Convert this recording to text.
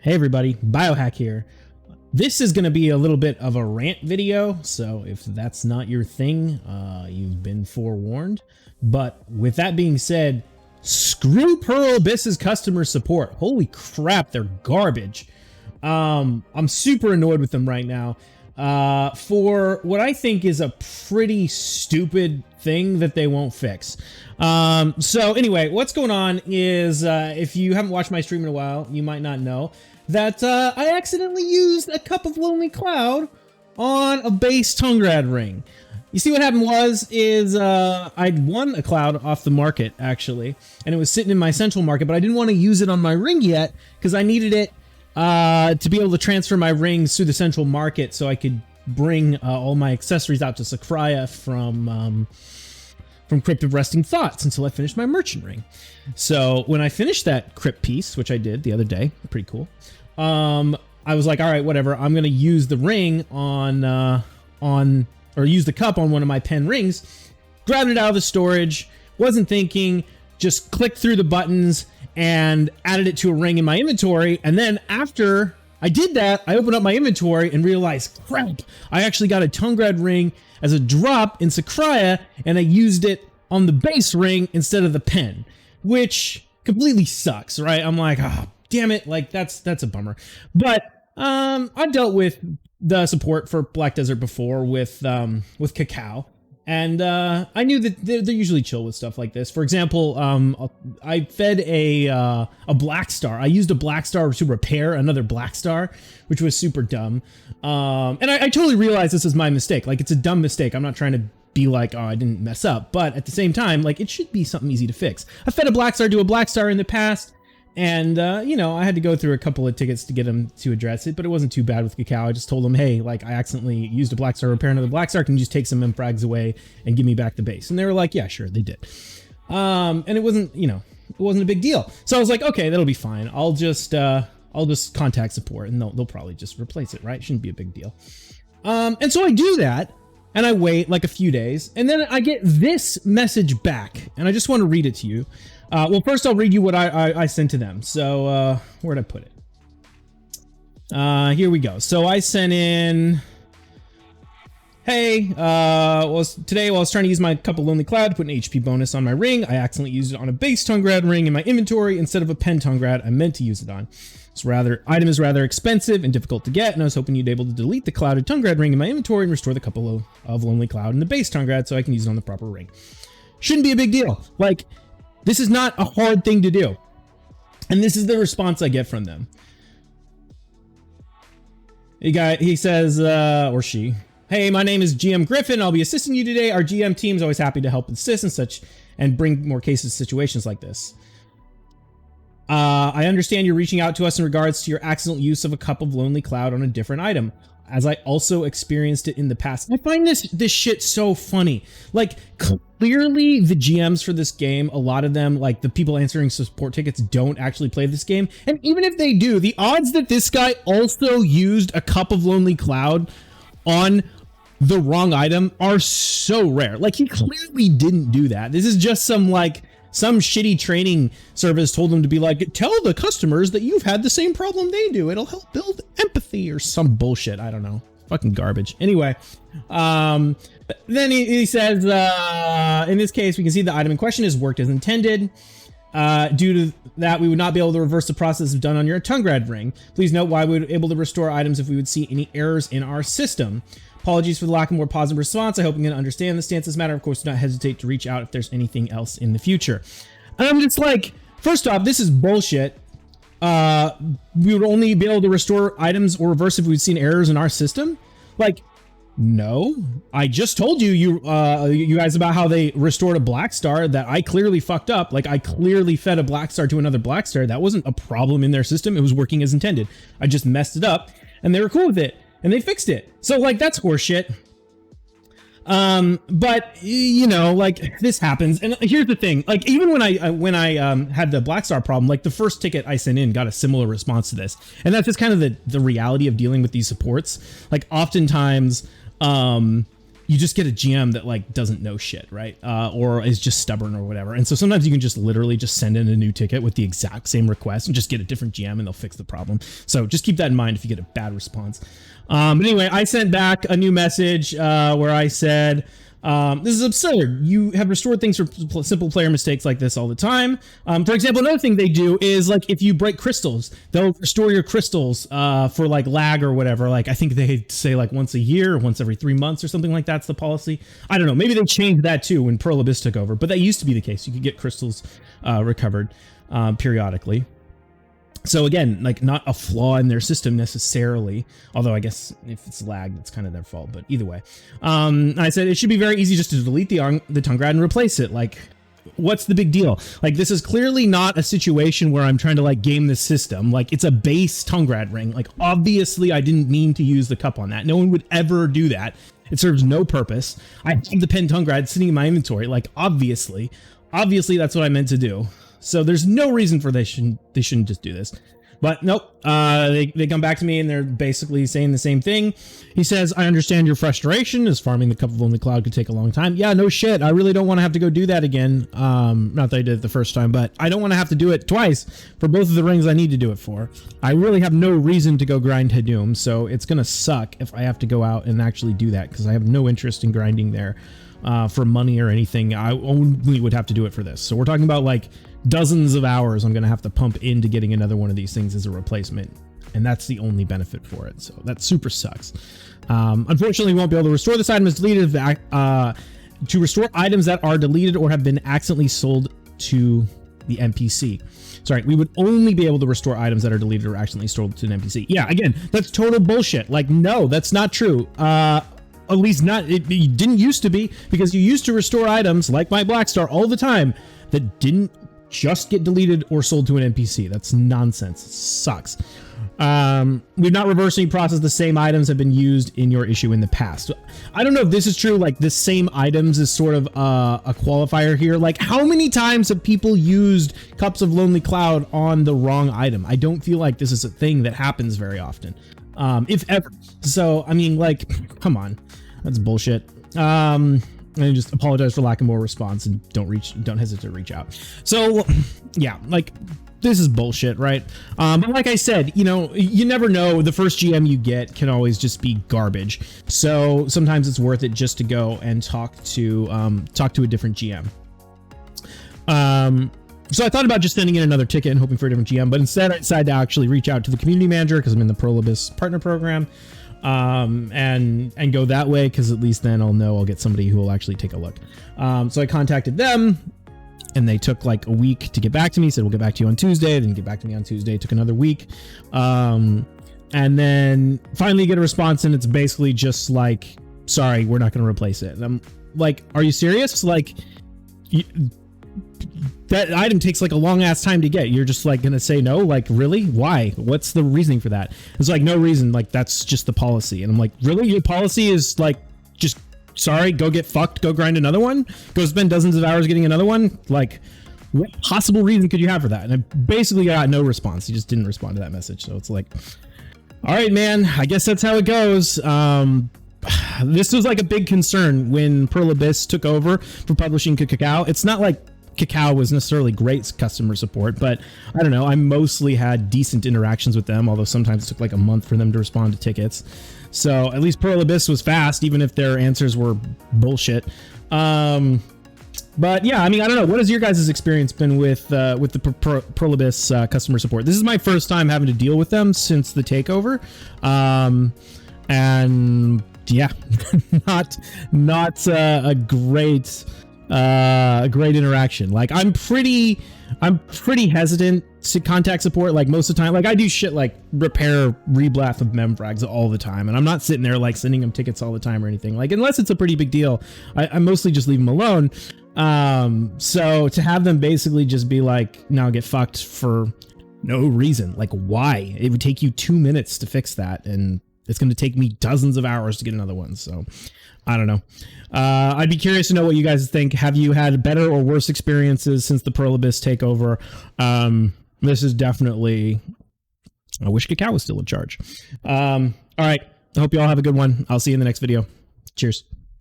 Hey everybody, Biohack here. This is going to be a little bit of a rant video, so if that's not your thing, you've been forewarned. But with that being said, screw Pearl Abyss's customer support. Holy crap, they're garbage. I'm super annoyed with them right now for what I think is a pretty stupid thing that they won't fix. So anyway, what's going on is if you haven't watched my stream in a while, you might not know that I accidentally used a cup of Lonely Cloud on a base Tungrad ring. You see what happened is I'd won a cloud off the market actually, and it was sitting in my central market, but I didn't want to use it on my ring yet because I needed it to be able to transfer my rings through the central market so I could bring all my accessories out to Sakraya from Crypt of Resting Thoughts until I finished my merchant ring. So when I finished that crypt piece, which I did the other day, pretty cool, I was like, all right, whatever, I'm going to use the ring or use the cup on one of my pen rings, grabbed it out of the storage, wasn't thinking, just clicked through the buttons and added it to a ring in my inventory. And then after I did that, I opened up my inventory and realized, crap, I actually got a Tungrad ring as a drop in Sakraya, and I used it on the base ring instead of the pen, which completely sucks, right? I'm like, oh, damn it, like that's a bummer. But I dealt with the support for Black Desert before with Cacao, and I knew that they're usually chill with stuff like this. For example, I fed a Black Star. I used a Black Star to repair another Black Star, which was super dumb. And I totally realize this is my mistake. Like, it's a dumb mistake. I'm not trying to be like, oh, I didn't mess up. But at the same time, like, it should be something easy to fix. I fed a Black Star to a Black Star in the past, and, you know, I had to go through a couple of tickets to get him to address it, but it wasn't too bad with Cacao. I just told him, hey, like, I accidentally used a Black Star to repair another Black Star. Can you just take some frags away and give me back the base? And they were like, yeah, sure, they did. And it wasn't, you know, it wasn't a big deal. So I was like, okay, that'll be fine. I'll just contact support and they'll probably just replace it, right? Shouldn't be a big deal. And so I do that, and I wait like a few days, and then I get this message back, and I just want to read it to you. Well, first I'll read you what I sent to them. So where'd I put it? Here we go. So I sent in, hey, today while I was trying to use my cup of Lonely Cloud to put an HP bonus on my ring, I accidentally used it on a base Tungrad ring in my inventory instead of a pen Tungrad I meant to use it on. Item is rather expensive and difficult to get, and I was hoping you'd be able to delete the clouded Tungrad ring in my inventory and restore the cup of Lonely Cloud in the base Tungrad so I can use it on the proper ring. Shouldn't be a big deal. Like, this is not a hard thing to do. And this is the response I get from them. He says, or she, hey, my name is GM Griffin. I'll be assisting you today. Our GM team is always happy to help assist and such and bring more cases to situations like this. I understand you're reaching out to us in regards to your accidental use of a cup of Lonely Cloud on a different item, as I also experienced it in the past. I find this shit so funny. Like, clearly the GMs for this game, a lot of them, like the people answering support tickets, don't actually play this game. And even if they do, the odds that this guy also used a cup of Lonely Cloud on the wrong item are so rare. Like, he clearly didn't do that. This is just some shitty training service told them to be like, tell the customers that you've had the same problem they do. It'll help build empathy or some bullshit. I don't know. Fucking garbage. Anyway, then he says, in this case, we can see the item in question has worked as intended. Due to that, we would not be able to reverse the process done on your Tungrad ring. Please note why we would be able to restore items if we would see any errors in our system. Apologies for the lack of more positive response. I hope you can understand the stance of this matter. Of course, do not hesitate to reach out if there's anything else in the future. And I'm just like, first off, this is bullshit. We would only be able to restore items or reverse if we'd seen errors in our system. Like, no, I just told you guys about how they restored a Black Star that I clearly fucked up. Like, I clearly fed a Black Star to another Black Star. That wasn't a problem in their system. It was working as intended. I just messed it up, and they were cool with it. And they fixed it. So, like, that's horseshit. But, you know, like, this happens. And here's the thing. Like, even when I had the Black Star problem, like, the first ticket I sent in got a similar response to this. And that's just kind of the reality of dealing with these supports. Like, oftentimes, you just get a GM that like doesn't know shit, right? Or is just stubborn or whatever. And so sometimes you can just literally just send in a new ticket with the exact same request and just get a different GM and they'll fix the problem. So just keep that in mind if you get a bad response. But anyway, I sent back a new message where I said, this is absurd. You have restored things for simple player mistakes like this all the time. For example, another thing they do is like if you break crystals, they'll restore your crystals for like lag or whatever. Like I think they say like once a year or once every 3 months or something like that's the policy. I don't know. Maybe they changed that too when Pearl Abyss took over, but that used to be the case. You could get crystals recovered periodically. So again, like not a flaw in their system necessarily, although I guess if it's lagged, it's kind of their fault. But either way, I said it should be very easy just to delete the Tungrat and replace it. Like, what's the big deal? Like, this is clearly not a situation where I'm trying to like game the system. Like, it's a base Tungrat ring. Like, obviously, I didn't mean to use the cup on that. No one would ever do that. It serves no purpose. I have the pen Tungrat sitting in my inventory. Like, obviously, that's what I meant to do. So there's no reason for they shouldn't just do this. But nope, they come back to me and they're basically saying the same thing. He says, I understand your frustration as farming the Cup of Lonely Cloud could take a long time. Yeah, no shit. I really don't want to have to go do that again. Not that I did it the first time, but I don't want to have to do it twice for both of the rings I need to do it for. I really have no reason to go grind Hadum, so it's going to suck if I have to go out and actually do that because I have no interest in grinding there for money or anything. I only would have to do it for this. So we're talking about like dozens of hours I'm going to have to pump into getting another one of these things as a replacement. And that's the only benefit for it. So that super sucks. Unfortunately, we won't be able to restore this item as deleted. To restore items that are deleted or have been accidentally sold to the NPC. Sorry, we would only be able to restore items that are deleted or accidentally sold to an NPC. Yeah, again, that's total bullshit. Like, no, that's not true. At least not, it didn't used to be, because you used to restore items like my Blackstar all the time that didn't just get deleted or sold to an NPC. That's nonsense. It sucks. We've not reversed any process. The same items have been used in your issue in the past. I don't know if this is true. Like the same items is sort of a qualifier here. Like how many times have people used Cups of Lonely Cloud on the wrong item? I don't feel like this is a thing that happens very often. If ever. So, I mean, like, come on. That's bullshit. And just apologize for lack of more response and don't hesitate to reach out. So yeah, like this is bullshit, right? But like I said, you know, you never know. The first GM you get can always just be garbage. So sometimes it's worth it just to go and talk to a different GM. So I thought about just sending in another ticket and hoping for a different GM, but instead I decided to actually reach out to the community manager because I'm in the Pearl Abyss partner program. And go that way, because at least then I'll know I'll get somebody who will actually take a look. So I contacted them and they took like a week to get back to me. Said we'll get back to you on Tuesday. They didn't get back to me on Tuesday. It took another week. And then finally get a response and it's basically just like, sorry, we're not going to replace it. And I'm like, are you serious? Like that item takes like a long ass time to get. You're just like gonna say no? Like really? Why? What's the reasoning for that? It's like no reason. Like that's just the policy. And I'm like, really? Your policy is like just sorry, go get fucked, go grind another one, go spend dozens of hours getting another one? Like what possible reason could you have for that? And I basically got no response. He just didn't respond to that message. So it's like, all right, man, I guess that's how it goes. This was like a big concern when Pearl Abyss took over for publishing Kakao. It's not like Kakao was necessarily great customer support, but I don't know, I mostly had decent interactions with them, although sometimes it took like a month for them to respond to tickets. So at least Pearl Abyss was fast, even if their answers were bullshit. But yeah, I mean, I don't know. What has your guys' experience been with the Pearl Abyss customer support? This is my first time having to deal with them since the takeover. And yeah, not a great interaction. Like I'm pretty hesitant to contact support. Like most of the time, like I do shit like repair reblath of memfrags all the time, and I'm not sitting there like sending them tickets all the time or anything. Like unless it's a pretty big deal, I mostly just leave them alone. So to have them basically just be like, now get fucked for no reason, like why? It would take you 2 minutes to fix that, and it's going to take me dozens of hours to get another one. So I don't know. I'd be curious to know what you guys think. Have you had better or worse experiences since the Pearl Abyss takeover? This is definitely, I wish Kakao was still in charge. All right. I hope you all have a good one. I'll see you in the next video. Cheers.